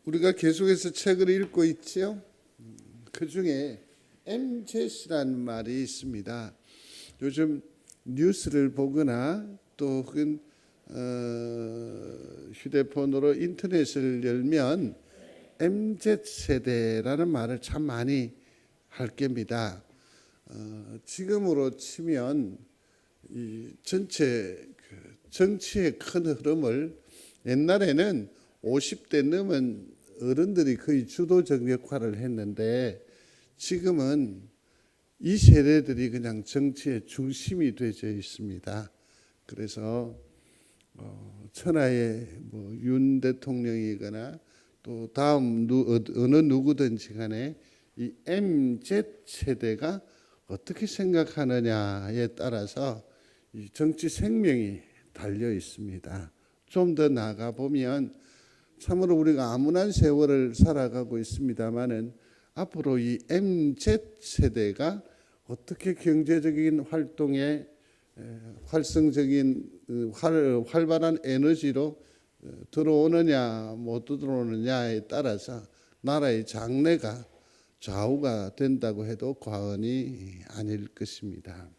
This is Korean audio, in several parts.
우리가 계속해서 책을 읽고 있지요. 그 중에 MZ라는 말이 있습니다. 요즘 뉴스를 보거나 또 휴대폰으로 인터넷을 열면 MZ세대라는 말을 참 많이 할 겁니다. 지금으로 치면 이 전체 정치의 큰 흐름을 옛날에는 50대 넘은 어른들이 거의 주도적 역할을 했는데 지금은 이 세대들이 그냥 정치의 중심이 되어 있습니다. 그래서 천하의 윤 대통령이거나 또 다음 어느 누구든지 간에 이 MZ 세대가 어떻게 생각하느냐에 따라서 이 정치 생명이 달려 있습니다. 좀 더 나아가 보면 참으로 우리가 암울한 세월을 살아가고 있습니다만은 앞으로 이 MZ 세대가 어떻게 경제적인 활동에 활성적인 활발한 에너지로 들어오느냐 못 들어오느냐에 따라서 나라의 장래가 좌우가 된다고 해도 과언이 아닐 것입니다.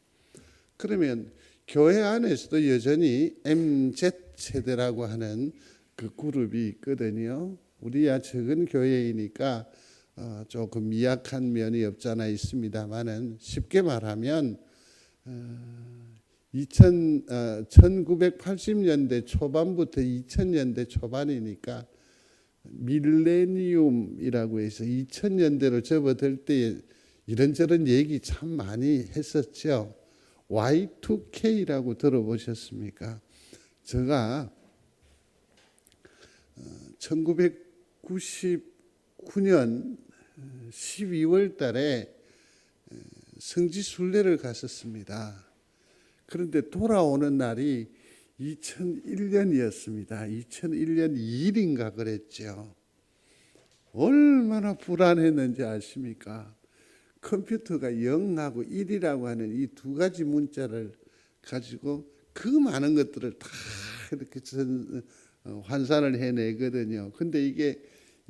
그러면 교회 안에서도 여전히 MZ 세대라고 하는 그 그룹이 있거든요. 우리야 적은 교회이니까 조금 미약한 면이 없잖아 있습니다만은 쉽게 말하면 1980년대 초반부터 2000년대 초반이니까 밀레니움이라고 해서 2000년대로 접어들 때 이런저런 얘기 참 많이 했었죠. Y2K라고 들어보셨습니까? 제가 1999년 12월 달에 성지순례를 갔었습니다. 그런데 돌아오는 날이 2001년이었습니다. 2001년 2일인가 그랬죠. 얼마나 불안했는지 아십니까? 컴퓨터가 0하고 1이라고 하는 이 두 가지 문자를 가지고 그 많은 것들을 다 이렇게 환산을 해내거든요. 근데 이게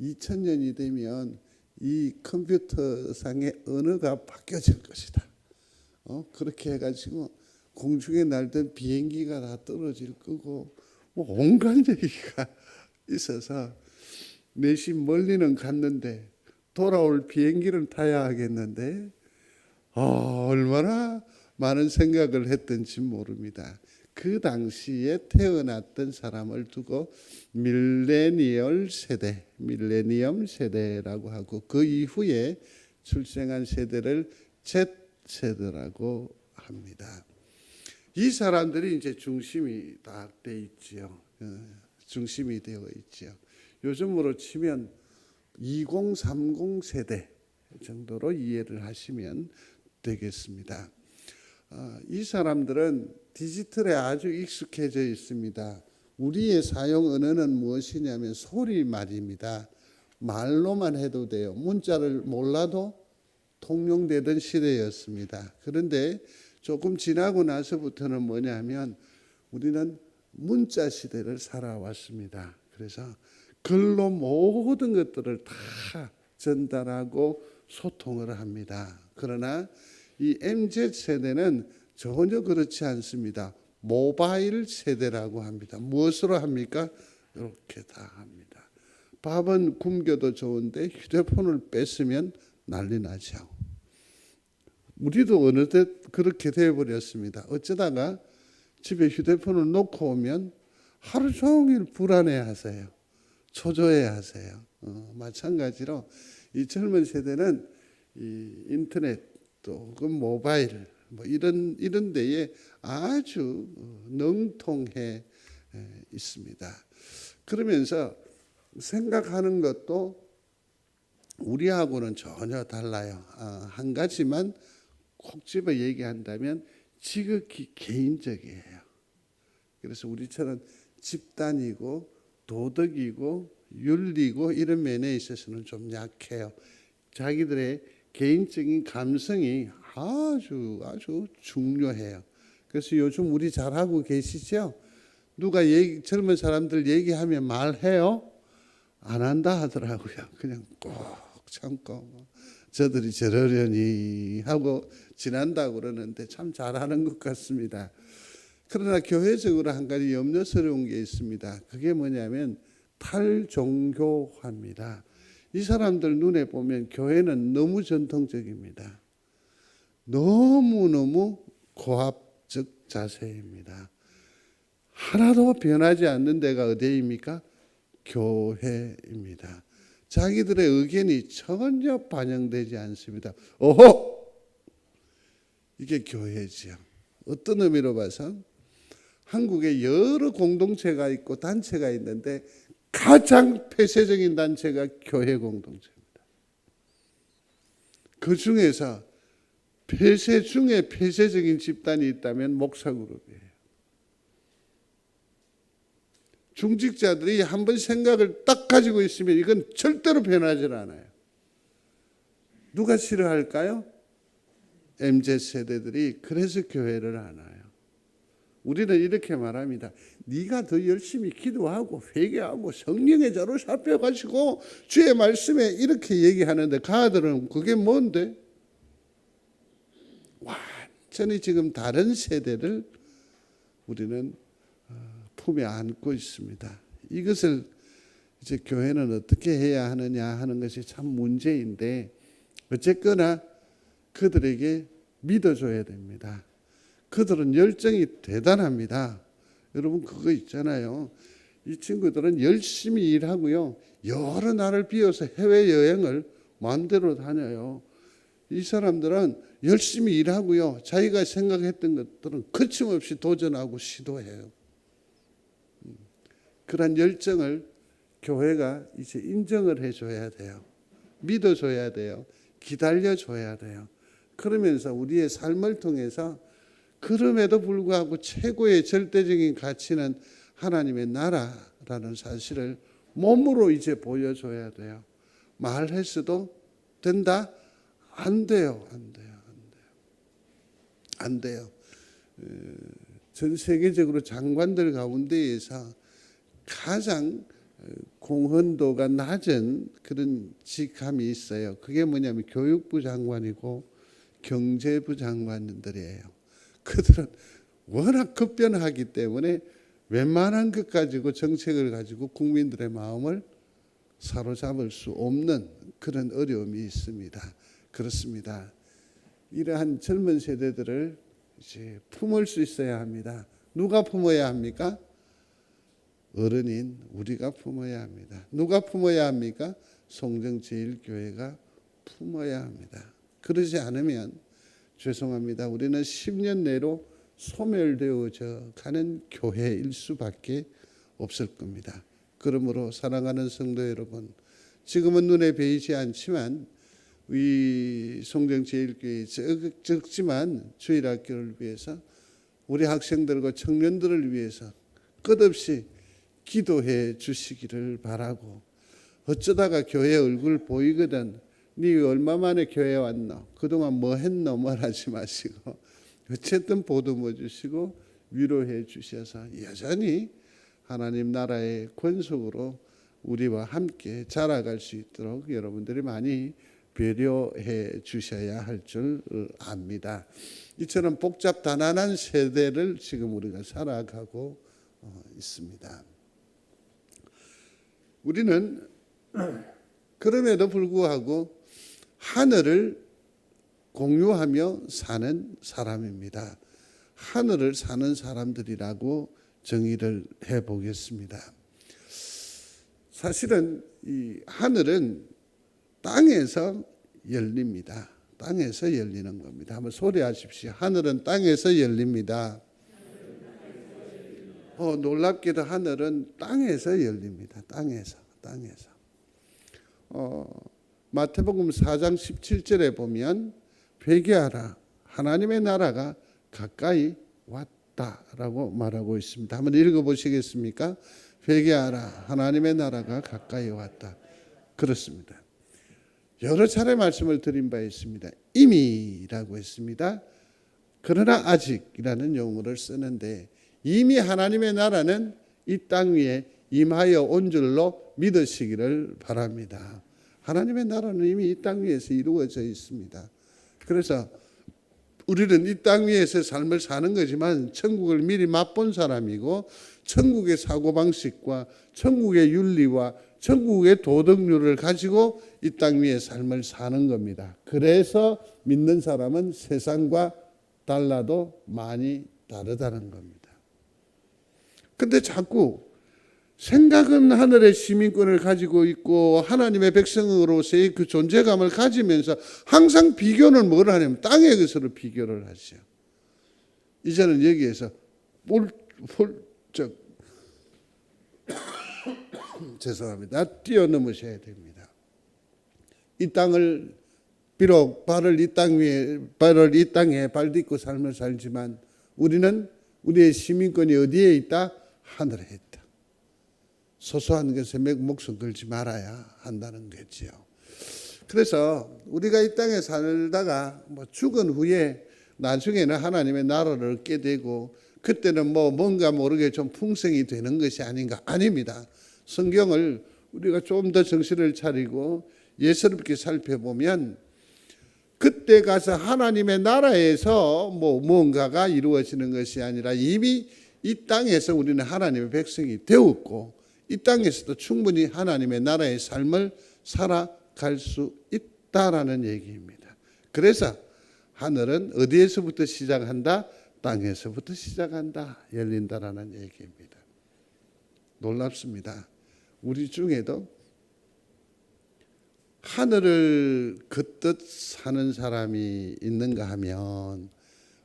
2000년이 되면 이 컴퓨터상의 언어가 바뀌어질 것이다. 그렇게 해가지고 공중에 날던 비행기가 다 떨어질 거고 온갖 얘기가 있어서 내심 멀리는 갔는데 돌아올 비행기를 타야 하겠는데 얼마나 많은 생각을 했던지 모릅니다. 그 당시에 태어났던 사람을 두고 밀레니엄 세대라고 하고 그 이후에 출생한 세대를 Z세대라고 합니다. 이 사람들이 이제 중심이 다 돼 있지요. 중심이 되어 있지요. 요즘으로 치면 2030 세대 정도로 이해를 하시면 되겠습니다. 이 사람들은 디지털에 아주 익숙해져 있습니다. 우리의 사용 언어는 무엇이냐면 소리말입니다. 말로만 해도 돼요. 문자를 몰라도 통용되던 시대였습니다. 그런데 조금 지나고 나서부터는 뭐냐면 우리는 문자 시대를 살아왔습니다. 그래서 글로 모든 것들을 다 전달하고 소통을 합니다. 그러나 이 MZ 세대는 전혀 그렇지 않습니다. 모바일 세대라고 합니다. 무엇으로 합니까? 이렇게 다 합니다. 밥은 굶겨도 좋은데 휴대폰을 뺐으면 난리 나죠. 우리도 어느 때 그렇게 되어버렸습니다. 어쩌다가 집에 휴대폰을 놓고 오면 하루 종일 불안해하세요. 초조해하세요. 마찬가지로 이 젊은 세대는 이 인터넷 또 그 모바일 이런 데에 아주 능통해 있습니다. 그러면서 생각하는 것도 우리하고는 전혀 달라요. 한 가지만 콕 집어 얘기한다면 지극히 개인적이에요. 그래서 우리처럼 집단이고 도덕이고 윤리고 이런 면에 있어서는 좀 약해요. 자기들의 개인적인 감성이 아주 중요해요. 그래서 요즘 우리 잘하고 계시죠? 누가 젊은 사람들 얘기하면 말해요? 안 한다 하더라고요. 그냥 꼭 참고 저들이 저러려니 하고 지난다고 그러는데 참 잘하는 것 같습니다. 그러나 교회적으로 한 가지 염려스러운 게 있습니다. 그게 뭐냐면 탈종교화입니다. 이 사람들 눈에 보면 교회는 너무 전통적입니다. 너무너무 고압적 자세입니다. 하나도 변하지 않는 데가 어디입니까? 교회입니다. 자기들의 의견이 전혀 반영되지 않습니다. 오호! 이게 교회지요. 어떤 의미로 봐서 한국에 여러 공동체가 있고 단체가 있는데 가장 폐쇄적인 단체가 교회 공동체입니다. 그 중에서 폐쇄 중에 폐쇄적인 집단이 있다면 목사그룹이에요. 중직자들이 한번 생각을 딱 가지고 있으면 이건 절대로 변하지 않아요. 누가 싫어할까요? MZ세대들이 그래서 교회를 안 와요. 우리는 이렇게 말합니다. 네가 더 열심히 기도하고 회개하고 성령의 자로 살펴가지고 주의 말씀에 이렇게 얘기하는데 가들은 그게 뭔데? 완전히 지금 다른 세대를 우리는 품에 안고 있습니다. 이것을 이제 교회는 어떻게 해야 하느냐 하는 것이 참 문제인데 어쨌거나 그들에게 믿어줘야 됩니다. 그들은 열정이 대단합니다. 여러분 그거 있잖아요. 이 친구들은 열심히 일하고요. 여러 날을 비워서 해외여행을 마음대로 다녀요. 이 사람들은 열심히 일하고요. 자기가 생각했던 것들은 거침없이 도전하고 시도해요. 그런 열정을 교회가 이제 인정을 해줘야 돼요. 믿어줘야 돼요. 기다려줘야 돼요. 그러면서 우리의 삶을 통해서 그럼에도 불구하고 최고의 절대적인 가치는 하나님의 나라라는 사실을 몸으로 이제 보여줘야 돼요. 말했어도 된다? 안 돼요. 안 돼요. 전 세계적으로 장관들 가운데에서 가장 공헌도가 낮은 그런 직함이 있어요. 그게 뭐냐면 교육부 장관이고 경제부 장관들이에요. 그들은 워낙 급변하기 때문에 웬만한 것 가지고 정책을 가지고 국민들의 마음을 사로잡을 수 없는 그런 어려움이 있습니다. 그렇습니다. 이러한 젊은 세대들을 이제 품을 수 있어야 합니다. 누가 품어야 합니까? 어른인 우리가 품어야 합니다. 누가 품어야 합니까? 송정제일교회가 품어야 합니다. 그러지 않으면 죄송합니다. 우리는 10년 내로 소멸되어져 가는 교회일 수밖에 없을 겁니다. 그러므로 사랑하는 성도 여러분, 지금은 눈에 보이지 않지만 이 송정제일교회 적지만 주일학교를 위해서 우리 학생들과 청년들을 위해서 끝없이 기도해 주시기를 바라고, 어쩌다가 교회 얼굴 보이거든 네 얼마 만에 교회 왔노? 그동안 뭐 했노? 말하지 마시고 어쨌든 보듬어 주시고 위로해 주셔서 여전히 하나님 나라의 권속으로 우리와 함께 자라갈 수 있도록 여러분들이 많이 배려해 주셔야 할 줄 압니다. 이처럼 복잡 다난한 세대를 지금 우리가 살아가고 있습니다. 우리는 그럼에도 불구하고 하늘을 공유하며 사는 사람입니다. 하늘을 사는 사람들이라고 정의를 해보겠습니다. 사실은 이 하늘은 땅에서 열립니다. 땅에서 열리는 겁니다. 한번 소리하십시오. 하늘은 땅에서 열립니다. 놀랍게도 하늘은 땅에서 열립니다. 땅에서. 마태복음 4장 17절에 보면 회개하라, 하나님의 나라가 가까이 왔다라고 말하고 있습니다. 한번 읽어보시겠습니까? 회개하라, 하나님의 나라가 가까이 왔다. 그렇습니다. 여러 차례 말씀을 드린 바 있습니다. 이미라고 했습니다. 그러나 아직이라는 용어를 쓰는데 이미 하나님의 나라는 이 땅 위에 임하여 온 줄로 믿으시기를 바랍니다. 하나님의 나라는 이미 이 땅 위에서 이루어져 있습니다. 그래서 우리는 이 땅 위에서 삶을 사는 거지만 천국을 미리 맛본 사람이고 천국의 사고방식과 천국의 윤리와 천국의 도덕률을 가지고 이 땅 위의 삶을 사는 겁니다. 그래서 믿는 사람은 세상과 달라도 많이 다르다는 겁니다. 근데 자꾸 생각은 하늘의 시민권을 가지고 있고 하나님의 백성으로서의 그 존재감을 가지면서 항상 비교는 뭘 하냐면 땅의 것으로 비교를 하죠. 이제는 여기에서 죄송합니다. 뛰어넘으셔야 됩니다. 이 땅을 비록 발을 이 땅에 발 딛고 삶을 살지만 우리는 우리의 시민권이 어디에 있다? 하늘에 있다. 소소한 것에 목숨 걸지 말아야 한다는 거지요. 그래서 우리가 이 땅에 살다가 죽은 후에 나중에는 하나님의 나라를 얻게 되고 그때는 뭔가 모르게 좀 풍성이 되는 것이 아닌가? 아닙니다. 성경을 우리가 좀 더 정신을 차리고 예스럽게 살펴보면 그때 가서 하나님의 나라에서 무언가가 이루어지는 것이 아니라 이미 이 땅에서 우리는 하나님의 백성이 되었고 이 땅에서도 충분히 하나님의 나라의 삶을 살아갈 수 있다라는 얘기입니다. 그래서 하늘은 어디에서부터 시작한다? 땅에서부터 시작한다. 열린다라는 얘기입니다. 놀랍습니다. 우리 중에도 하늘을 걷듯 사는 사람이 있는가 하면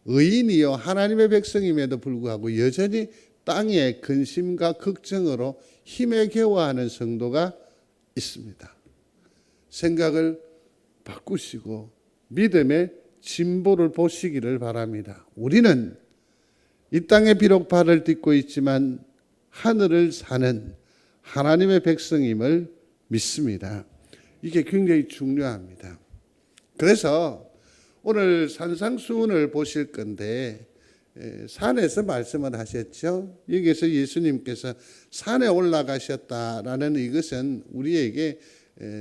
의인이요 하나님의 백성임에도 불구하고 여전히 땅의 근심과 걱정으로 힘에 겨워하는 성도가 있습니다. 생각을 바꾸시고 믿음의 진보를 보시기를 바랍니다. 우리는 이 땅에 비록 발을 딛고 있지만 하늘을 사는 하나님의 백성임을 믿습니다. 이게 굉장히 중요합니다. 그래서 오늘 산상수훈을 보실 건데 산에서 말씀을 하셨죠. 여기서 예수님께서 산에 올라가셨다라는 이것은 우리에게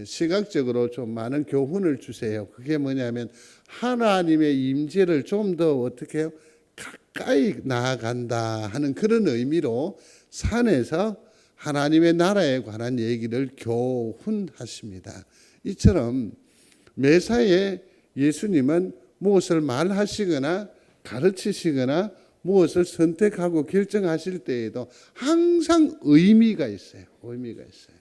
시각적으로 좀 많은 교훈을 주세요. 그게 뭐냐면 하나님의 임재를 좀 더 어떻게 해요? 가까이 나아간다 하는 그런 의미로 산에서 하나님의 나라에 관한 얘기를 교훈하십니다. 이처럼 매사에 예수님은 무엇을 말하시거나 가르치시거나 무엇을 선택하고 결정하실 때에도 항상 의미가 있어요. 의미가 있어요.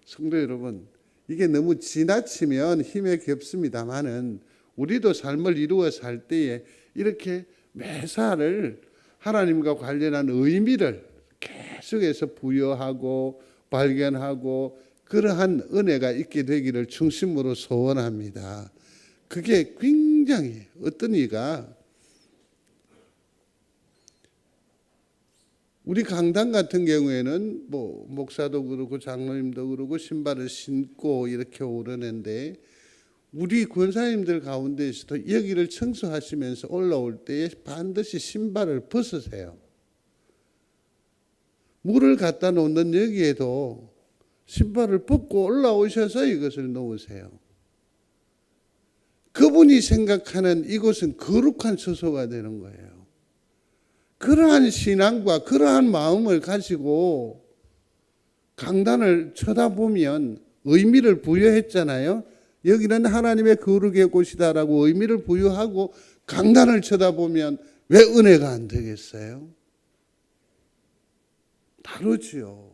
성도 여러분, 이게 너무 지나치면 힘에 겹습니다만은 우리도 삶을 이루어 살 때에 이렇게 매사를 하나님과 관련한 의미를 계속해서 부여하고 발견하고 그러한 은혜가 있게 되기를 중심으로 소원합니다. 그게 굉장히 어떤 이가 우리 강당 같은 경우에는 목사도 그렇고 장로님도 그렇고 신발을 신고 이렇게 오르는데 우리 권사님들 가운데에서도 여기를 청소하시면서 올라올 때에 반드시 신발을 벗으세요. 물을 갖다 놓는 여기에도 신발을 벗고 올라오셔서 이것을 놓으세요. 그분이 생각하는 이곳은 거룩한 처소가 되는 거예요. 그러한 신앙과 그러한 마음을 가지고 강단을 쳐다보면 의미를 부여했잖아요. 여기는 하나님의 거룩의 곳이다라고 의미를 부여하고 강단을 쳐다보면 왜 은혜가 안 되겠어요? 다르지요.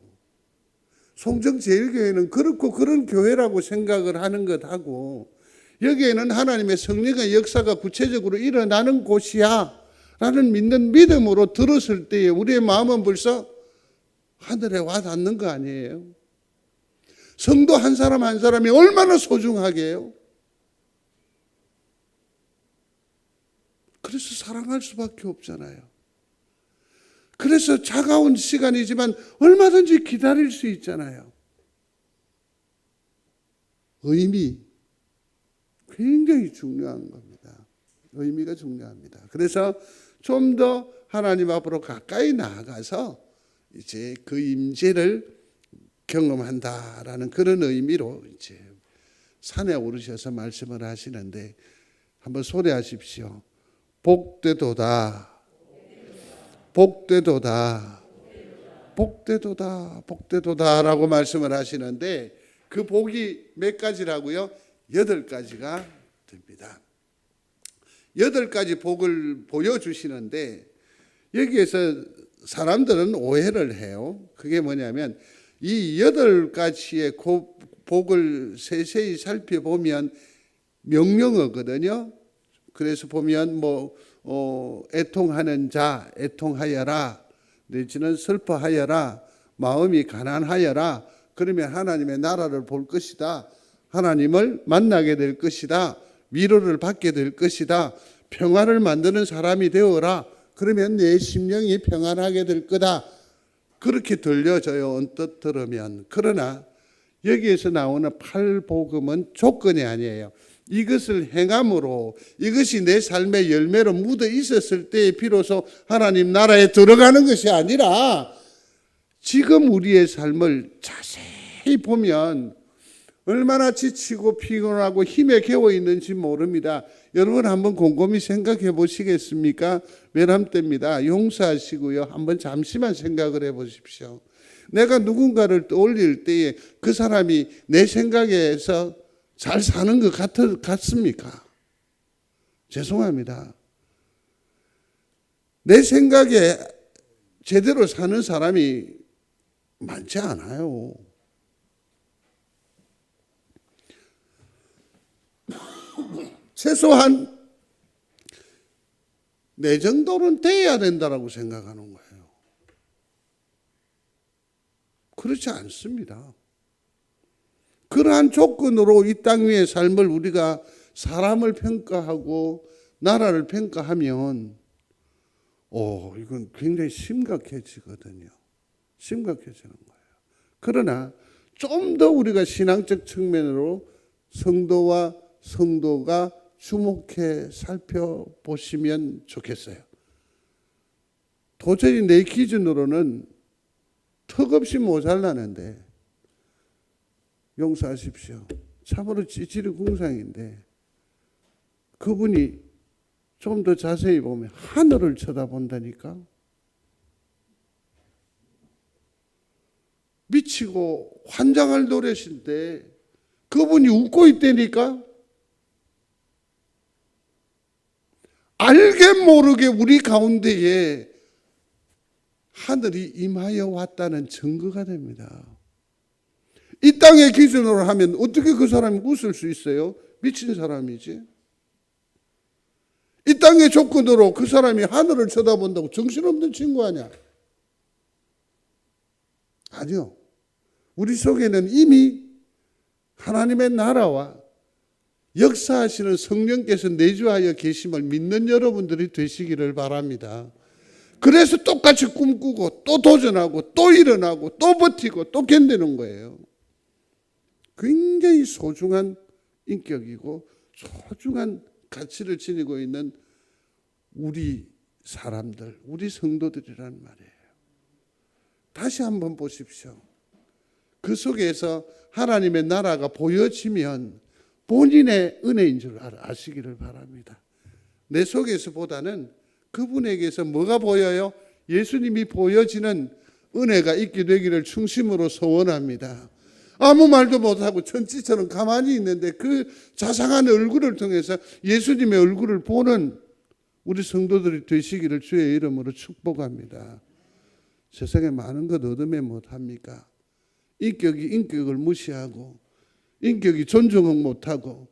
송정제일교회는 그렇고 그런 교회라고 생각을 하는 것하고 여기에는 하나님의 성령의 역사가 구체적으로 일어나는 곳이야 라는 믿는 믿음으로 들었을 때에 우리의 마음은 벌써 하늘에 와 닿는 거 아니에요? 성도 한 사람 한 사람이 얼마나 소중하게요? 그래서 사랑할 수밖에 없잖아요. 그래서 차가운 시간이지만 얼마든지 기다릴 수 있잖아요. 의미 굉장히 중요한 겁니다. 의미가 중요합니다. 그래서 좀 더 하나님 앞으로 가까이 나아가서 이제 그 임재를 경험한다라는 그런 의미로 이제 산에 오르셔서 말씀을 하시는데 한번 소리하십시오. 복되도다. 복되도다. 복되도다. 복되도다라고 말씀을 하시는데 그 복이 몇 가지라고요? 8가지가 됩니다. 8가지 복을 보여주시는데 여기에서 사람들은 오해를 해요. 그게 뭐냐면 이 8가지의 복을 세세히 살펴보면 명령어거든요. 그래서 보면 애통하는 자, 애통하여라. 내지는 슬퍼하여라. 마음이 가난하여라. 그러면 하나님의 나라를 볼 것이다. 하나님을 만나게 될 것이다. 위로를 받게 될 것이다. 평화를 만드는 사람이 되어라. 그러면 내 심령이 평안하게 될 거다. 그렇게 들려져요. 언뜻 들으면. 그러나 여기에서 나오는 8복음은 조건이 아니에요. 이것을 행함으로 이것이 내 삶의 열매로 묻어 있었을 때에 비로소 하나님 나라에 들어가는 것이 아니라 지금 우리의 삶을 자세히 보면 얼마나 지치고 피곤하고 힘에 겨워 있는지 모릅니다. 여러분 한번 곰곰이 생각해 보시겠습니까? 외람 때입니다. 용서하시고요. 한번 잠시만 생각을 해 보십시오. 내가 누군가를 떠올릴 때에 그 사람이 내 생각에서 잘 사는 것 같습니까? 죄송합니다. 내 생각에 제대로 사는 사람이 많지 않아요. 최소한 내 정도는 돼야 된다라고 생각하는 거예요. 그렇지 않습니다. 그러한 조건으로 이 땅 위의 삶을 우리가 사람을 평가하고 나라를 평가하면 이건 굉장히 심각해지거든요. 심각해지는 거예요. 그러나 좀 더 우리가 신앙적 측면으로 성도와 성도가 주목해 살펴보시면 좋겠어요. 도저히 내 기준으로는 턱없이 모자라는데 용서하십시오. 참으로 찌질이궁상인데 그분이 좀 더 자세히 보면 하늘을 쳐다본다니까. 미치고 환장할 노릇인데 그분이 웃고 있다니까. 알게 모르게 우리 가운데에 하늘이 임하여 왔다는 증거가 됩니다. 이 땅의 기준으로 하면 어떻게 그 사람이 웃을 수 있어요? 미친 사람이지. 이 땅의 조건으로 그 사람이 하늘을 쳐다본다고 정신없는 친구 아니야? 아니요. 우리 속에는 이미 하나님의 나라와 역사하시는 성령께서 내주하여 계심을 믿는 여러분들이 되시기를 바랍니다. 그래서 똑같이 꿈꾸고 또 도전하고 또 일어나고 또 버티고 또 견디는 거예요. 굉장히 소중한 인격이고 소중한 가치를 지니고 있는 우리 사람들, 우리 성도들이란 말이에요. 다시 한번 보십시오. 그 속에서 하나님의 나라가 보여지면 본인의 은혜인 줄 아시기를 바랍니다. 내 속에서보다는 그분에게서 뭐가 보여요? 예수님이 보여지는 은혜가 있게 되기를 중심으로 소원합니다. 아무 말도 못하고 천지처럼 가만히 있는데 그 자상한 얼굴을 통해서 예수님의 얼굴을 보는 우리 성도들이 되시기를 주의 이름으로 축복합니다. 세상에 많은 것 얻으면 못합니까? 인격이 인격을 무시하고 인격이 존중을 못하고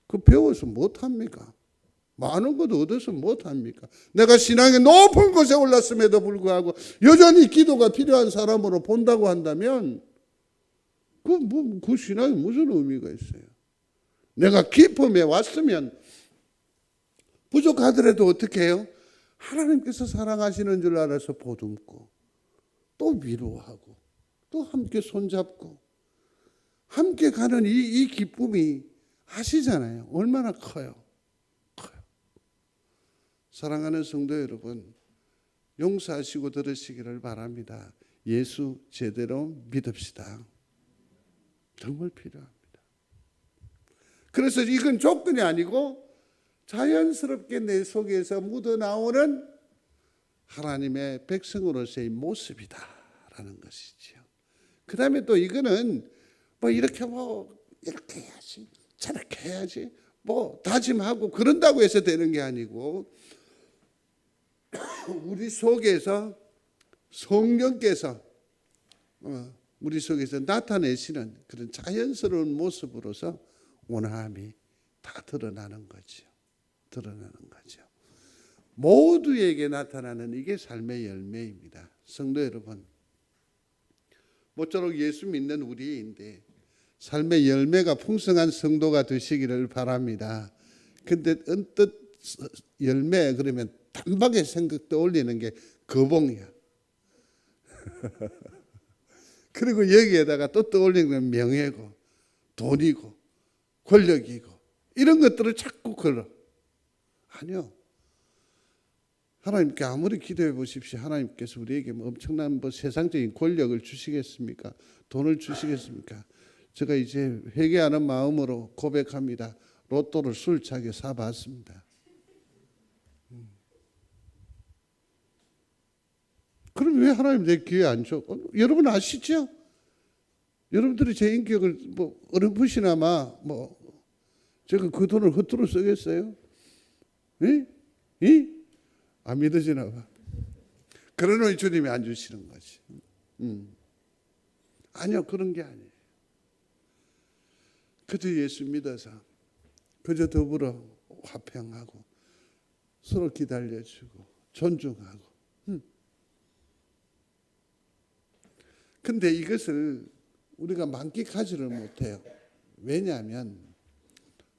그 배워서 못합니까? 많은 것 얻어서 못합니까? 내가 신앙의 높은 곳에 올랐음에도 불구하고 여전히 기도가 필요한 사람으로 본다고 한다면 그 신앙이 무슨 의미가 있어요? 내가 기쁨에 왔으면 부족하더라도 어떻게 해요? 하나님께서 사랑하시는 줄 알아서 보듬고 또 위로하고 또 함께 손잡고 함께 가는 이 기쁨이 아시잖아요. 얼마나 커요. 사랑하는 성도 여러분, 용서하시고 들으시기를 바랍니다. 예수 제대로 믿읍시다. 정말 필요합니다. 그래서 이건 조건이 아니고 자연스럽게 내 속에서 묻어나오는 하나님의 백성으로서의 모습이다라는 것이지요. 그 다음에 또 이거는 이렇게 해야지, 저렇게 해야지, 다짐하고 그런다고 해서 되는 게 아니고, 우리 속에서 성령께서 우리 속에서 나타내시는 그런 자연스러운 모습으로서 온화함이 다 드러나는 거죠. 모두에게 나타나는 이게 삶의 열매입니다. 성도 여러분, 모쪼록 예수 믿는 우리인데 삶의 열매가 풍성한 성도가 되시기를 바랍니다. 근데 언뜻 열매 그러면 단박에 생각 떠올리는 게 거봉이야. 그리고 여기에다가 또 떠올리는 건 명예고 돈이고 권력이고 이런 것들을 자꾸 걸어. 아니요. 하나님께 아무리 기도해 보십시오. 하나님께서 우리에게 엄청난 세상적인 권력을 주시겠습니까? 돈을 주시겠습니까? 제가 이제 회개하는 마음으로 고백합니다. 로또를 술차게 사봤습니다. 그럼 왜 하나님 내 기회 안 줘? 여러분 아시죠? 여러분들이 제 인격을 어렴풋이나마 제가 그 돈을 헛되이 쓰겠어요? 안 믿어지나 봐. 그러니 주님이 안 주시는 거지. 아니요, 그런 게 아니에요. 그저 예수 믿어서 그저 더불어 화평하고 서로 기다려주고 존중하고. 근데 이것을 우리가 만끽하지를 못해요. 왜냐하면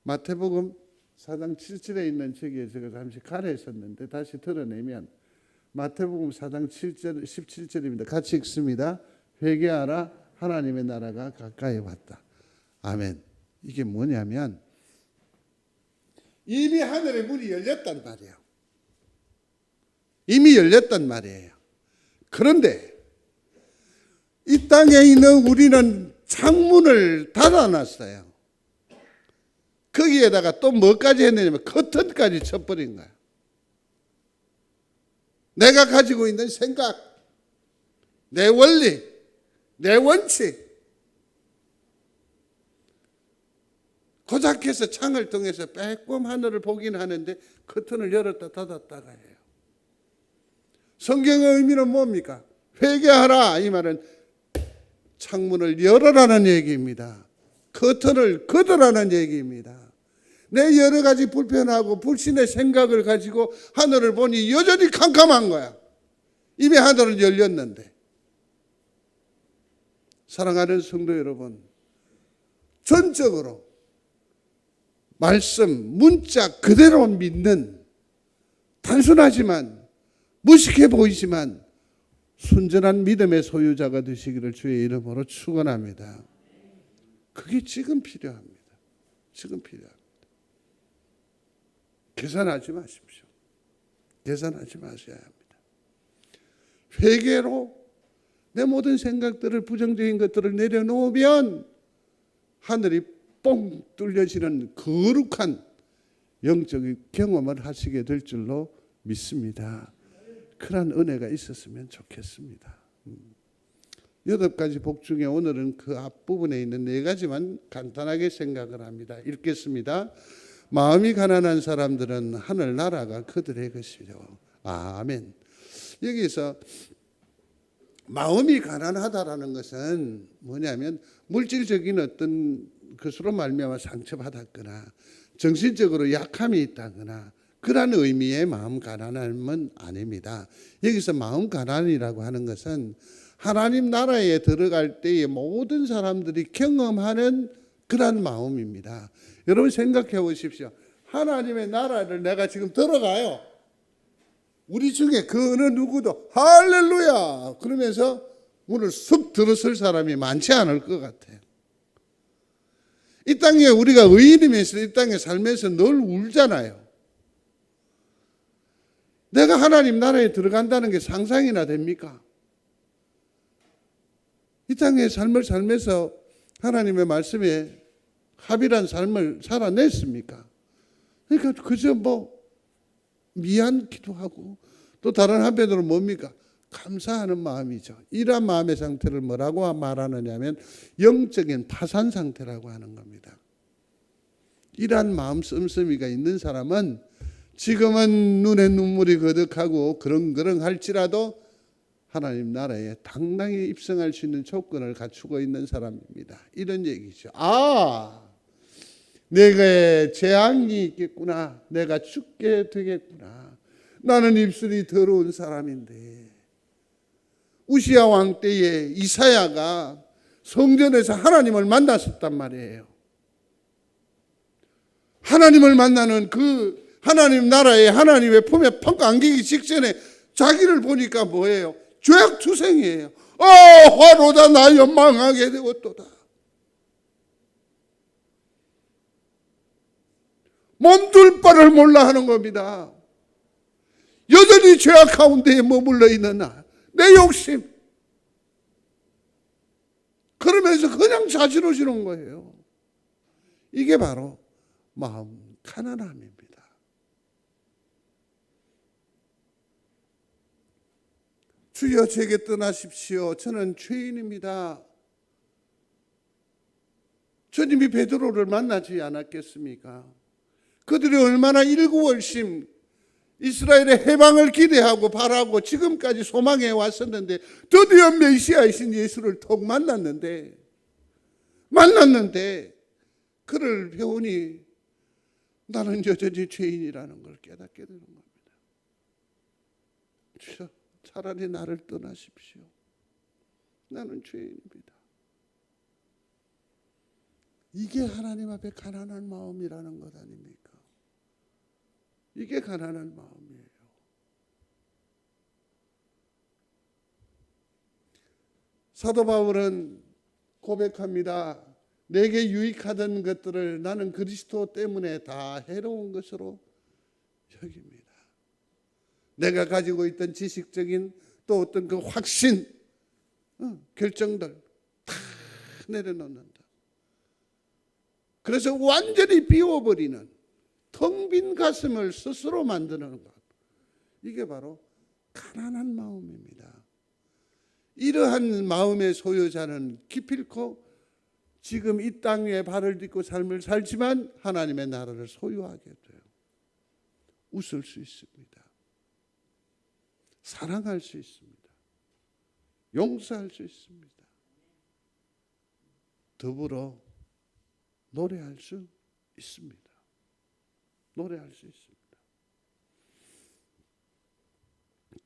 마태복음 4장 7절에 있는 책에 제가 잠시 가려있었는데 다시 드러내면 마태복음 4장 7절, 17절입니다. 같이 읽습니다. 회개하라, 하나님의 나라가 가까이 왔다. 아멘. 이게 뭐냐면 이미 하늘의 문이 열렸단 말이에요. 이미 열렸단 말이에요. 그런데 이 땅에 있는 우리는 창문을 닫아놨어요. 거기에다가 또 뭐까지 했느냐면 커튼까지 쳐버린 거야. 내가 가지고 있는 생각, 내 원리, 내 원칙, 고작해서 창을 통해서 빼꼼 하늘을 보긴 하는데 커튼을 열었다 닫았다가 해요. 성경의 의미는 뭡니까? 회개하라, 이 말은 창문을 열어라는 얘기입니다. 커튼을 걷으라는 얘기입니다. 내 여러 가지 불편하고 불신의 생각을 가지고 하늘을 보니 여전히 캄캄한 거야. 이미 하늘은 열렸는데. 사랑하는 성도 여러분, 전적으로 말씀, 문자 그대로 믿는 단순하지만 무식해 보이지만 순전한 믿음의 소유자가 되시기를 주의 이름으로 축원합니다. 그게 지금 필요합니다. 지금 필요합니다. 계산하지 마십시오. 계산하지 마셔야 합니다. 회개로 내 모든 생각들을, 부정적인 것들을 내려놓으면 하늘이 뻥 뚫려지는 거룩한 영적인 경험을 하시게 될 줄로 믿습니다. 그런 은혜가 있었으면 좋겠습니다. 8가지 복 중에 오늘은 그 앞부분에 있는 4가지만 간단하게 생각을 합니다. 읽겠습니다. 마음이 가난한 사람들은 하늘나라가 그들의 것이죠. 아멘. 여기서 마음이 가난하다라는 것은 뭐냐면 물질적인 어떤 것으로 말미암아 상처받았거나 정신적으로 약함이 있다거나 그런 의미의 마음 가난함은 아닙니다. 여기서 마음 가난이라고 하는 것은 하나님 나라에 들어갈 때의 모든 사람들이 경험하는 그런 마음입니다. 여러분 생각해 보십시오. 하나님의 나라를 내가 지금 들어가요. 우리 중에 그 어느 누구도 할렐루야 그러면서 문을 쑥 들어설 사람이 많지 않을 것 같아요. 이 땅에 우리가 의인이면서 이 땅에 살면서 늘 울잖아요. 내가 하나님 나라에 들어간다는 게 상상이나 됩니까? 이 땅의 삶을 살면서 하나님의 말씀에 합일한 삶을 살아냈습니까? 그러니까 그저 미안 기도하고 또 다른 한편으로 뭡니까? 감사하는 마음이죠. 이러한 마음의 상태를 뭐라고 말하느냐면 영적인 파산 상태라고 하는 겁니다. 이러한 마음 씀씀이가 있는 사람은 지금은 눈에 눈물이 거득하고 그렁그렁 할지라도 하나님 나라에 당당히 입성할 수 있는 조건을 갖추고 있는 사람입니다. 이런 얘기죠. 내가 재앙이 있겠구나. 내가 죽게 되겠구나. 나는 입술이 더러운 사람인데. 우시야 왕 때에 이사야가 성전에서 하나님을 만났었단 말이에요. 하나님을 만나는 그 하나님 나라에 하나님의 품에 펑 안기기 직전에 자기를 보니까 뭐예요? 죄악투성이에요. 화로다 나 연망하게 되었도다. 몸둘 바를 몰라 하는 겁니다. 여전히 죄악 가운데에 머물러 있는 내 욕심. 그러면서 그냥 자지러지는 거예요. 이게 바로 마음 가난함입니다. 주여 제게 떠나십시오. 저는 죄인입니다. 주님이 베드로를 만나지 않았겠습니까? 그들이 얼마나 일구월심 이스라엘의 해방을 기대하고 바라고 지금까지 소망해 왔었는데 드디어 메시아이신 예수를 톡 만났는데 그를 배우니 나는 여전히 죄인이라는 걸 깨닫게 되는 겁니다. 주여 차라리 나를 떠나십시오. 나는 죄인입니다. 이게 하나님 앞에 가난한 마음이라는 것 아닙니까? 이게 가난한 마음이에요. 사도 바울은 고백합니다. 내게 유익하던 것들을 나는 그리스도 때문에 다 해로운 것으로 여깁니다. 내가 가지고 있던 지식적인 또 어떤 그 확신, 결정들 다 내려놓는다. 그래서 완전히 비워버리는 텅 빈 가슴을 스스로 만드는 것. 이게 바로 가난한 마음입니다. 이러한 마음의 소유자는 기필코 지금 이 땅 위에 발을 딛고 삶을 살지만 하나님의 나라를 소유하게 돼요. 웃을 수 있습니다. 사랑할 수 있습니다. 용서할 수 있습니다. 더불어 노래할 수 있습니다. 노래할 수 있습니다.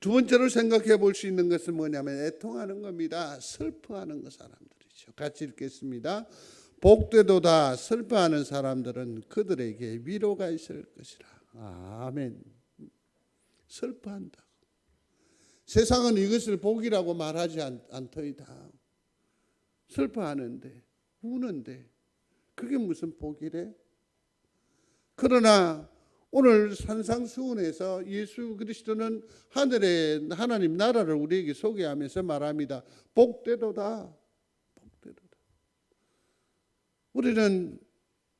두 번째로 생각해 볼 수 있는 것은 뭐냐면 애통하는 겁니다. 슬퍼하는 그 사람들이죠. 같이 읽겠습니다. 복되도다 슬퍼하는 사람들은 그들에게 위로가 있을 것이라. 아멘. 슬퍼한다. 세상은 이것을 복이라고 말하지 않더이다. 슬퍼하는데 우는데 그게 무슨 복이래? 그러나 오늘 산상수훈에서 예수 그리스도는 하늘의 하나님 나라를 우리에게 소개하면서 말합니다. 복되도다. 복되도다. 우리는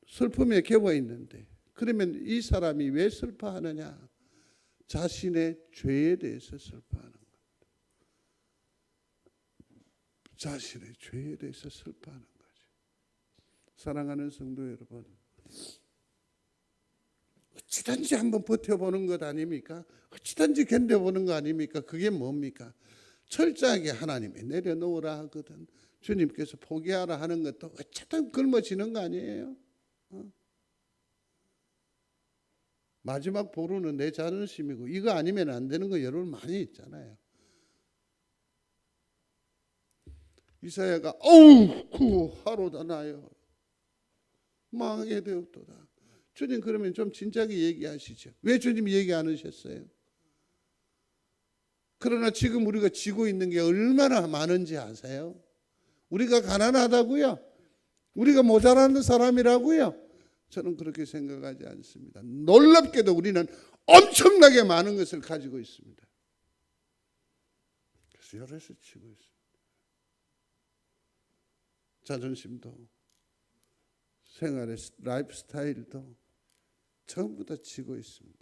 슬픔에 겨워 있는데 그러면 이 사람이 왜 슬퍼하느냐? 자신의 죄에 대해서 슬퍼하는 겁니다. 자신의 죄에 대해서 슬퍼하는 거죠. 사랑하는 성도 여러분, 어찌든지 한번 버텨보는 것 아닙니까? 어찌든지 견뎌보는 거 아닙니까? 그게 뭡니까? 철저하게 하나님이 내려놓으라 하거든. 주님께서 포기하라 하는 것도 어쨌든 굶어지는 거 아니에요? 마지막 보루는 내 자존심이고 이거 아니면 안 되는 거 여러분 많이 있잖아요. 이사야가 하루다 나요. 망하게 되었도다. 주님 그러면 좀 진작에 얘기하시죠. 왜 주님 얘기 안 하셨어요? 그러나 지금 우리가 지고 있는 게 얼마나 많은지 아세요? 우리가 가난하다고요? 우리가 모자라는 사람이라고요? 저는 그렇게 생각하지 않습니다. 놀랍게도 우리는 엄청나게 많은 것을 가지고 있습니다. 그래서 열에서 치고 있습니다. 자존심도 생활의 라이프 스타일도 전부 다 치고 있습니다.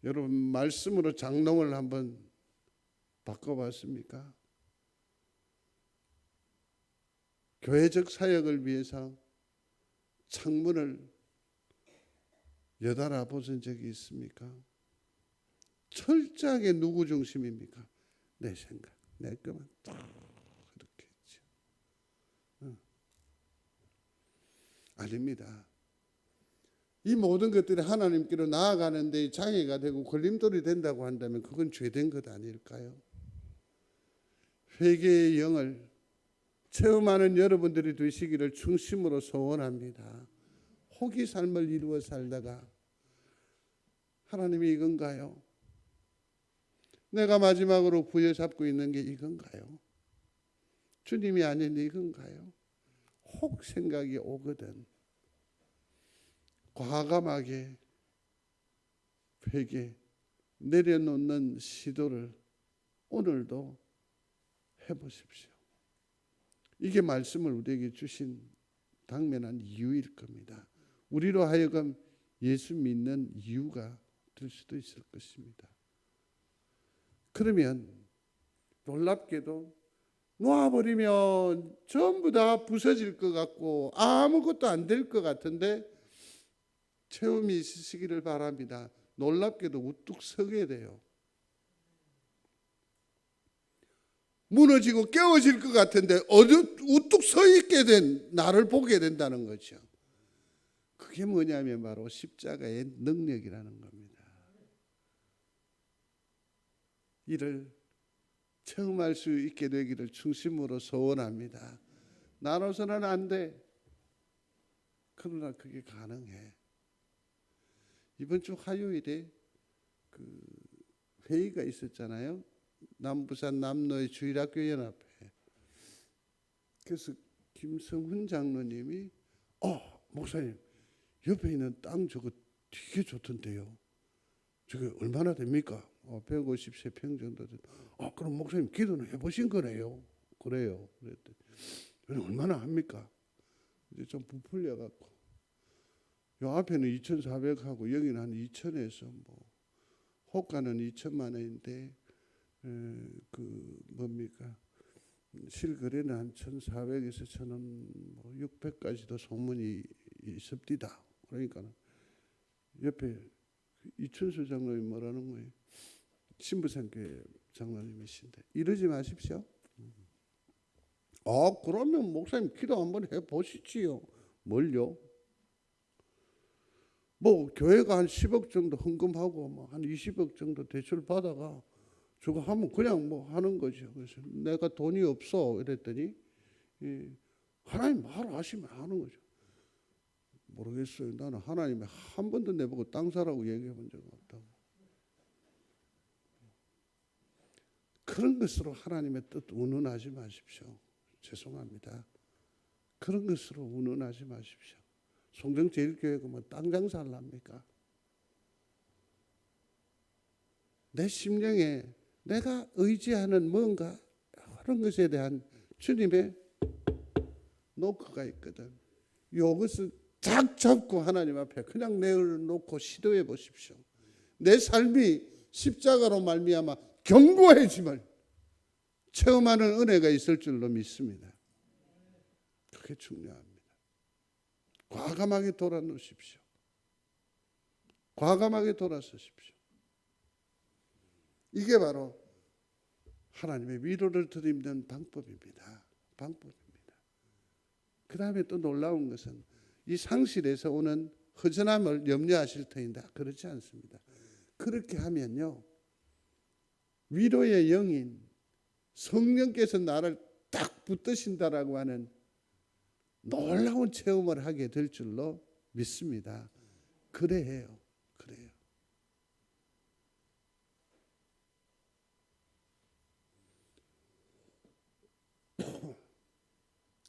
여러분 말씀으로 장롱을 한번 바꿔봤습니까? 교회적 사역을 위해서 창문을 여달아 보신 적이 있습니까? 철저하게 누구 중심입니까? 내 생각, 내 것만 딱 그렇게 했죠. 아닙니다. 이 모든 것들이 하나님께로 나아가는 데 장애가 되고 걸림돌이 된다고 한다면 그건 죄된 것 아닐까요? 회개의 영을 체험하는 여러분들이 되시기를 중심으로 소원합니다. 호기 삶을 이루어 살다가 하나님이 이건가요? 내가 마지막으로 부여잡고 있는 게 이건가요? 주님이 아닌데 이건가요? 혹 생각이 오거든 과감하게 회개 내려놓는 시도를 오늘도 해보십시오. 이게 말씀을 우리에게 주신 당면한 이유일 겁니다. 우리로 하여금 예수 믿는 이유가 될 수도 있을 것입니다. 그러면 놀랍게도 놓아버리면 전부 다 부서질 것 같고 아무것도 안 될 것 같은데 체험이 있으시기를 바랍니다. 놀랍게도 우뚝 서게 돼요. 무너지고 깨어질 것 같은데 우뚝 서 있게 된 나를 보게 된다는 거죠. 그게 뭐냐면 바로 십자가의 능력이라는 겁니다. 이를 체험할 수 있게 되기를 중심으로 소원합니다. 나눠서는 안 돼. 그러나 그게 가능해. 이번 주 화요일에 그 회의가 있었잖아요. 남부산 남로의 주일학교 연합회. 그래서 김성훈 장로님이 목사님 옆에 있는 땅 저거 되게 좋던데요. 저게 얼마나 됩니까? 150세평 정도 된. 그럼 목사님 기도는 해보신 거네요. 그래요. 그랬더니 얼마나 합니까? 이제 좀 부풀려 갖고 요 앞에는 2,400하고 여기는 한 2,000에서 뭐 호가는 2천만 원인데 그 뭡니까? 실거래는 한 1,400에서 1,000원, 뭐 600까지도 소문이 있습니다. 그러니까 옆에 이춘수 장로님 뭐라는 거예요? 신부생교회 장로님이신데 이러지 마십시오. 그러면 목사님 기도 한번 해보시지요. 뭘요? 뭐 교회가 한 10억 정도 헌금하고 뭐 한 20억 정도 대출 받아가 저거 하면 그냥 뭐 하는 거죠. 그래서 내가 돈이 없어 이랬더니 하나님 말하시면 하는 거죠. 모르겠어요. 나는 하나님이 한 번도 내보고 땅 사라고 얘기해 본 적 없다고. 그런 것으로 하나님의 뜻 운운하지 마십시오. 죄송합니다. 그런 것으로 운운하지 마십시오. 송정제일교회가 뭐 땅 장사를 합니까? 내 심령에 내가 의지하는 뭔가 그런 것에 대한 주님의 노크가 있거든. 이것을 딱 잡고 하나님 앞에 그냥 내어놓고 시도해 보십시오. 내 삶이 십자가로 말미암아 견고해짐을 체험하는 은혜가 있을 줄로 믿습니다. 그게 중요합니다. 과감하게 돌아놓으십시오. 과감하게 돌아서십시오. 이게 바로 하나님의 위로를 드리는 방법입니다. 방법입니다. 그 다음에 또 놀라운 것은 이 상실에서 오는 허전함을 염려하실 터인데 그렇지 않습니다. 그렇게 하면요, 위로의 영인 성령께서 나를 딱 붙드신다라고 하는 놀라운 체험을 하게 될 줄로 믿습니다. 그래요. 그래요.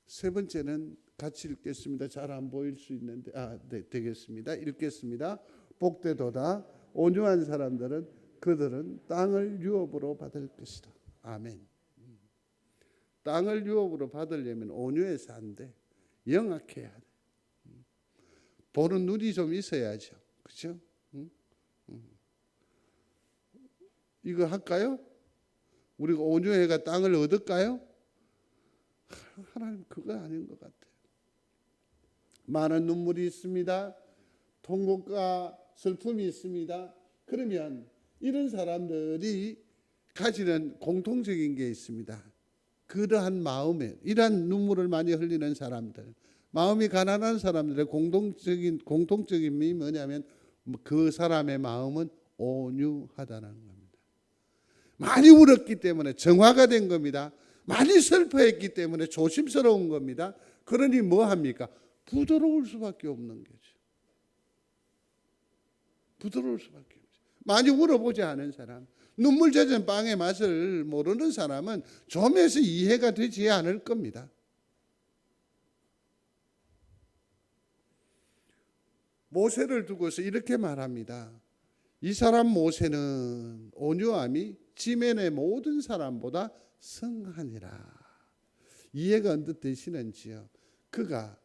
세 번째는 같이 읽겠습니다. 잘 안 보일 수 있는데 네, 되겠습니다. 읽겠습니다. 복되도다 온유한 사람들은 그들은 땅을 유업으로 받을 것이다. 아멘. 땅을 유업으로 받으려면 온유해서 안 돼. 영악해야 돼. 보는 눈이 좀 있어야죠. 그렇죠? 이거 할까요? 우리가 온유해가 땅을 얻을까요? 하나님 그거 아닌 것 같아요. 많은 눈물이 있습니다. 통곡과 슬픔이 있습니다. 그러면 이런 사람들이 가지는 공통적인 게 있습니다. 그러한 마음에 이러한 눈물을 많이 흘리는 사람들, 마음이 가난한 사람들의 공통적인 미 뭐냐면 그 사람의 마음은 온유하다는 겁니다. 많이 울었기 때문에 정화가 된 겁니다. 많이 슬퍼했기 때문에 조심스러운 겁니다. 그러니 뭐 합니까? 부드러울 수밖에 없는 거죠. 부드러울 수밖에 없죠. 많이 울어보지 않은 사람, 눈물 젖은 빵의 맛을 모르는 사람은 좀에서 이해가 되지 않을 겁니다. 모세를 두고서 이렇게 말합니다. 이 사람 모세는 온유함이 지면의 모든 사람보다 성하니라. 이해가 언뜻 되시는지요? 그가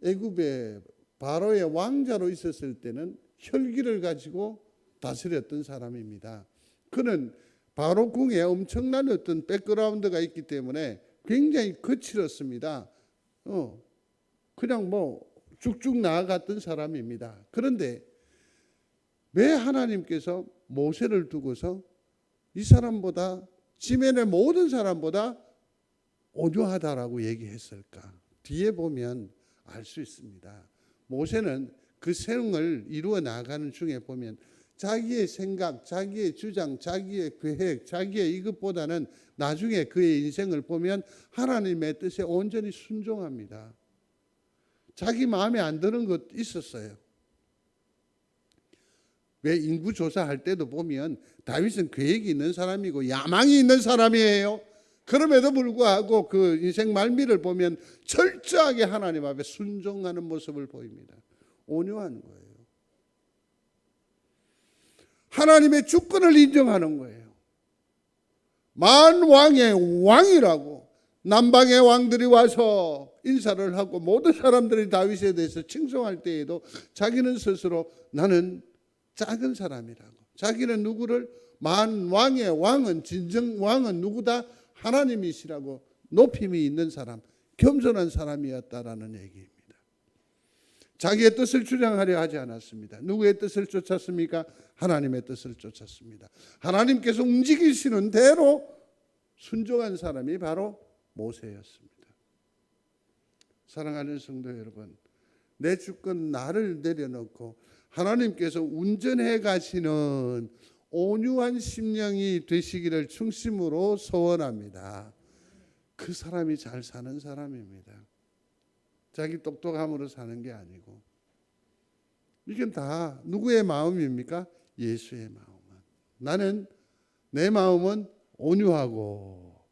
애굽의 바로의 왕자로 있었을 때는 혈기를 가지고 다스렸던 사람입니다. 그는 바로 궁에 엄청난 어떤 백그라운드가 있기 때문에 굉장히 거칠었습니다. 그냥 뭐 쭉쭉 나아갔던 사람입니다. 그런데 왜 하나님께서 모세를 두고서 이 사람보다 지면의 모든 사람보다 온유하다라고 얘기했을까? 뒤에 보면 알 수 있습니다. 모세는 그 생을 이루어 나가는 중에 보면 자기의 생각, 자기의 주장, 자기의 계획, 자기의 이것보다는 나중에 그의 인생을 보면 하나님의 뜻에 온전히 순종합니다. 자기 마음에 안 드는 것 있었어요. 왜 인구 조사할 때도 보면 다윗은 계획이 있는 사람이고 야망이 있는 사람이에요. 그럼에도 불구하고 그 인생 말미를 보면 철저하게 하나님 앞에 순종하는 모습을 보입니다. 온유한 거예요. 하나님의 주권을 인정하는 거예요. 만왕의 왕이라고 남방의 왕들이 와서 인사를 하고 모든 사람들이 다윗에 대해서 칭송할 때에도 자기는 스스로 나는 작은 사람이라고, 자기는 누구를 만왕의 왕은 진정 왕은 누구다? 하나님이시라고 높임이 있는 사람, 겸손한 사람이었다라는 얘기입니다. 자기의 뜻을 주장하려 하지 않았습니다. 누구의 뜻을 쫓았습니까? 하나님의 뜻을 쫓았습니다. 하나님께서 움직이시는 대로 순종한 사람이 바로 모세였습니다. 사랑하는 성도 여러분, 내 주권 나를 내려놓고 하나님께서 운전해 가시는 온유한 심령이 되시기를 중심으로 소원합니다. 그 사람이 잘 사는 사람입니다. 자기 똑똑함으로 사는 게 아니고. 이건 다 누구의 마음입니까? 예수의 마음은. 내 마음은 온유하고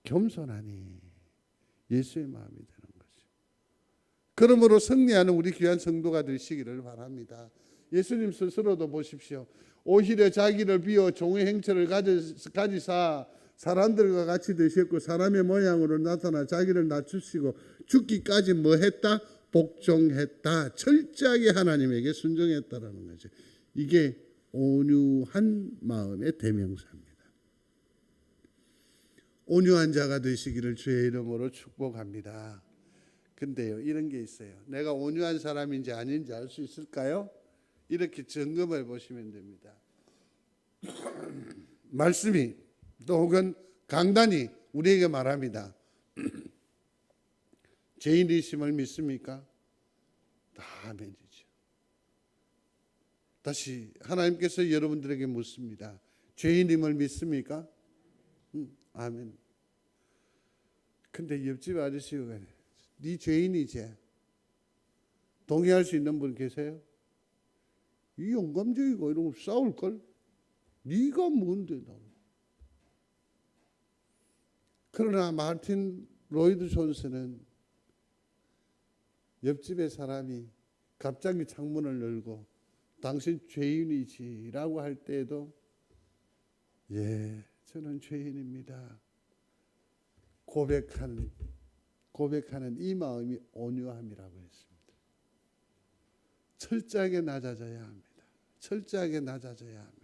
겸손하니 예수의 마음이 되는 거죠. 그러므로 승리하는 우리 귀한 성도가 되시기를 바랍니다. 예수님 스스로도 보십시오. 오히려 자기를 비워 종의 행체를 가지사 사람들과 같이 되셨고 사람의 모양으로 나타나 자기를 낮추시고 죽기까지 뭐 했다? 복종했다. 철저하게 하나님에게 순종했다라는 거죠. 이게 온유한 마음의 대명사입니다. 온유한 자가 되시기를 주의 이름으로 축복합니다. 근데요, 이런 게 있어요. 내가 온유한 사람인지 아닌지 알 수 있을까요? 이렇게 점검해 보시면 됩니다. 말씀이 또 혹은 강단이 우리에게 말합니다. 죄인이심을 믿습니까? 다 아멘이죠. 다시 하나님께서 여러분들에게 묻습니다. 죄인임을 믿습니까? 아멘. 근데 옆집 아저씨가 네 죄인이지? 동의할 수 있는 분 계세요? 이 영감적이고 이런 거 싸울걸? 네가 뭔데 나. 그러나 마틴 로이드 존스는 옆집의 사람이 갑자기 창문을 열고 당신 죄인이지라고 할 때에도 예, 저는 죄인입니다. 고백하는 이 마음이 온유함이라고 했습니다. 철저하게 낮아져야 합니다. 철저하게 낮아져야 합니다.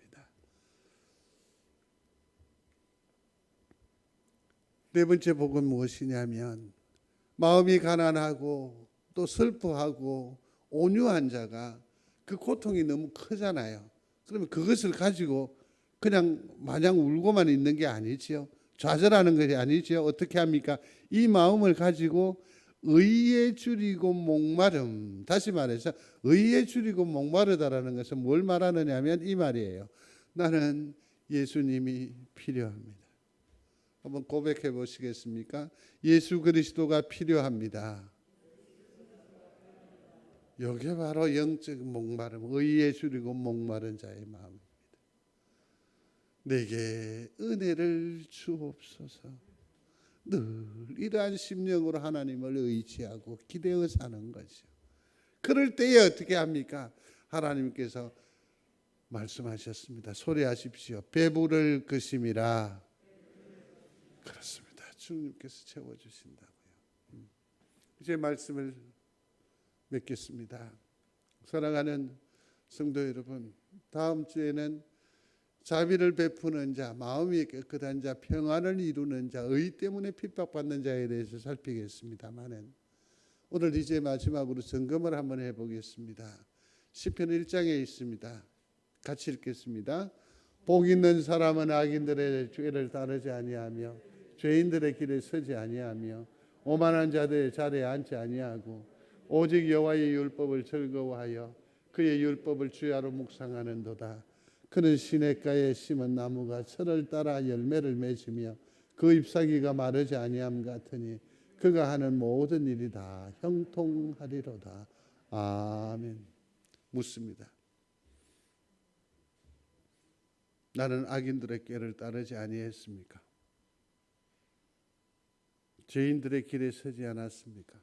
네 번째 복은 무엇이냐면 마음이 가난하고 또 슬퍼하고 온유한 자가 그 고통이 너무 크잖아요. 그러면 그것을 가지고 그냥 마냥 울고만 있는 게 아니지요. 좌절하는 것이 아니지요. 어떻게 합니까? 이 마음을 가지고 의에 줄이고 목마름. 다시 말해서 의에 줄이고 목마르다라는 것은 뭘 말하느냐 하면 이 말이에요. 나는 예수님이 필요합니다. 한번 고백해 보시겠습니까? 예수 그리스도가 필요합니다. 이게 바로 영적 목마름, 의에 줄이고 목마른 자의 마음입니다. 내게 은혜를 주옵소서. 늘 이러한 심령으로 하나님을 의지하고 기대어 사는 거죠. 그럴 때에 어떻게 합니까? 하나님께서 말씀하셨습니다. 소리하십시오. 배부를 것임이라. 그렇습니다. 주님께서 채워주신다고요. 이제 말씀을 맺겠습니다. 사랑하는 성도 여러분, 다음 주에는 자비를 베푸는 자, 마음이 깨끗한 자, 평안을 이루는 자, 의 때문에 핍박받는 자에 대해서 살피겠습니다만은 오늘 이제 마지막으로 점검을 한번 해보겠습니다. 시편 1장에 있습니다. 같이 읽겠습니다. 복 있는 사람은 악인들의 죄를 따르지 아니하며 죄인들의 길에 서지 아니하며 오만한 자들의 자리에 앉지 아니하고 오직 여호와의 율법을 즐거워하여 그의 율법을 주야로 묵상하는도다. 그는 시냇가에 심은 나무가 철을 따라 열매를 맺으며 그 잎사귀가 마르지 아니함 같으니 그가 하는 모든 일이 다 형통하리로다. 아멘. 묻습니다. 나는 악인들의 꾀를 따르지 아니했습니까? 죄인들의 길에 서지 않았습니까?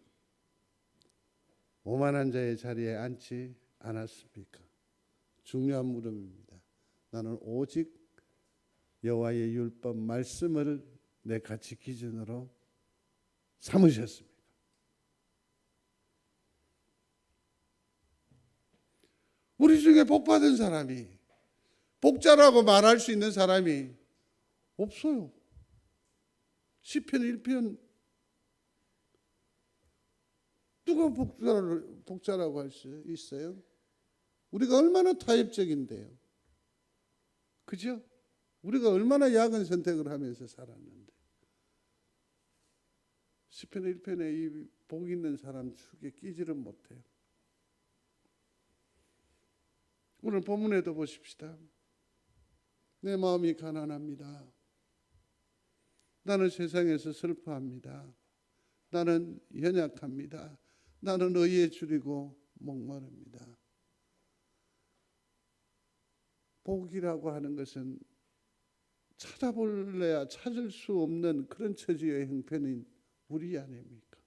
오만한 자의 자리에 앉지 않았습니까? 중요한 물음입니다. 나는 오직 여호와의 율법 말씀을 내 가치 기준으로 삼으셨습니까? 우리 중에 복 받은 사람이, 복자라고 말할 수 있는 사람이 없어요. 시편 1편 누가 복자라고 할 수 있어요? 우리가 얼마나 타협적인데요. 그죠? 우리가 얼마나 야근 선택을 하면서 살았는데. 시편 1편에 이 복 있는 사람 축에 끼지를 못해요. 오늘 본문에도 보십시다. 내 마음이 가난합니다. 나는 세상에서 슬퍼합니다. 나는 연약합니다. 나는 의에 줄이고 목마릅니다. 복이라고 하는 것은 찾아볼래야 찾을 수 없는 그런 처지의 형편인 우리 아닙니까?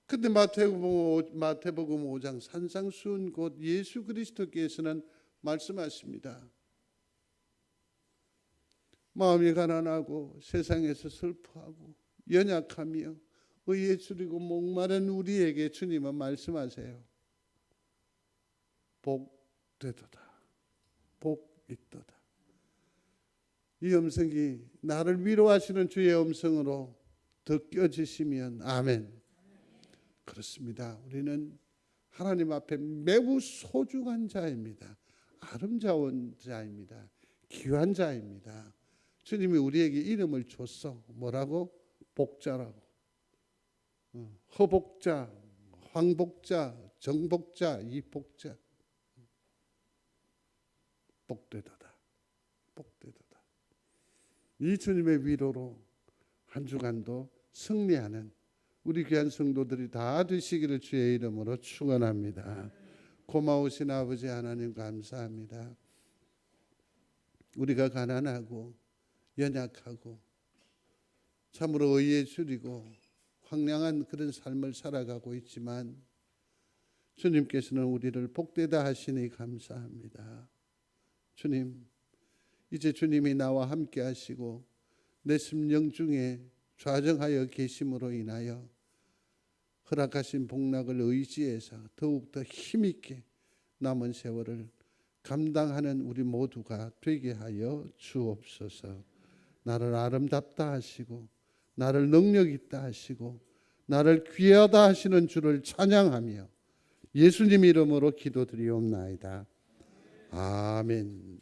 근데 마태복음 5장 산상수훈 곧 예수 그리스도께서는 말씀하십니다. 마음이 가난하고 세상에서 슬퍼하고 연약하며 의에 줄이고 목마른 우리에게 주님은 말씀하세요. 복 되도다. 복 있도다. 이 음성이 나를 위로하시는 주의 음성으로 듣겨지시면 아멘. 그렇습니다. 우리는 하나님 앞에 매우 소중한 자입니다. 아름다운 자입니다. 귀한 자입니다. 주님이 우리에게 이름을 줬어. 뭐라고? 복자라고. 허복자, 황복자, 정복자, 이복자. 복되도다. 복되도다. 이 주님의 위로로 한 주간도 승리하는 우리 귀한 성도들이 다 되시기를 주의 이름으로 축원합니다. 고마우신 아버지 하나님 감사합니다. 우리가 가난하고 연약하고 참으로 의에 줄이고 황량한 그런 삶을 살아가고 있지만 주님께서는 우리를 복되다 하시니 감사합니다. 주님, 이제 주님이 나와 함께 하시고 내 심령 중에 좌정하여 계심으로 인하여 허락하신 복락을 의지해서 더욱더 힘있게 남은 세월을 감당하는 우리 모두가 되게 하여 주옵소서. 나를 아름답다 하시고 나를 능력 있다 하시고 나를 귀하다 하시는 주를 찬양하며 예수님 이름으로 기도드리옵나이다. 아멘.